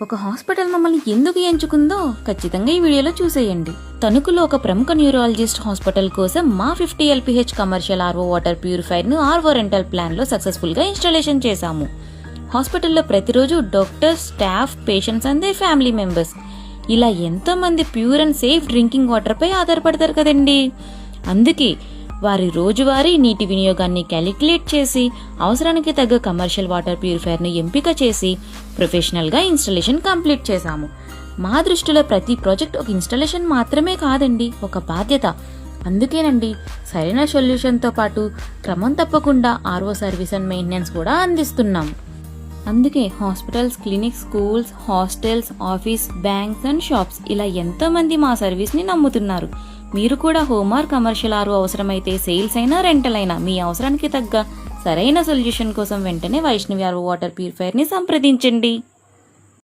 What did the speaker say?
ఒక హాస్పిటల్ మమ్మల్ని ఎందుకు ఎంచుకుందో ఖచ్చితంగా ఈ వీడియోలో చూసేయండి. తణుకులో ఒక ప్రముఖ న్యూరాలజిస్ట్ హాస్పిటల్ కోసం మా 50 LPH commercial RO water purifier ను ఆర్వో రెంటల్ ప్లాన్ లో సక్సెస్ఫుల్ గా ఇన్స్టాలేషన్ చేశాము. హాస్పిటల్లో ప్రతిరోజు doctors, staff, patients and their family members ఇలా ఎంతో మంది pure and safe drinking water పై ఆధారపడతారు కదండి. అందుకే వారి రోజువారీ నీటి వినియోగాన్ని క్యాలిక్యులేట్ చేసి అవసరానికి తగ్గ కమర్షియల్ వాటర్ ప్యూరిఫైర్ ను ఎంపిక చేసి ప్రొఫెషనల్ గా ఇన్స్టాలేషన్ కంప్లీట్ చేశాము. మా దృష్టిలో ప్రతి ప్రాజెక్ట్ ఒక ఇన్స్టాలేషన్ మాత్రమే కాదండి, ఒక బాధ్యత. అందుకేనండి సరైన సొల్యూషన్ తో పాటు క్రమం తప్పకుండా ఆర్వో సర్వీస్ అండ్ మెయింటెనెన్స్ కూడా అందిస్తున్నాం. అందుకే hospitals, clinics, schools, hostels, office, banks and shops ఇలా ఎంతో మంది మా సర్వీస్ ని నమ్ముతున్నారు. మీరు కూడా హోమ్ ఆర్ కమర్షియల్ ఆర్వో అవసరమైతే సేల్స్ అయినా రెంటల్ అయినా మీ అవసరానికి తగ్గ సరైన సొల్యూషన్ కోసం వెంటనే వైష్ణవి ఆర్వో వాటర్ ప్యూరిఫైర్ ని సంప్రదించండి.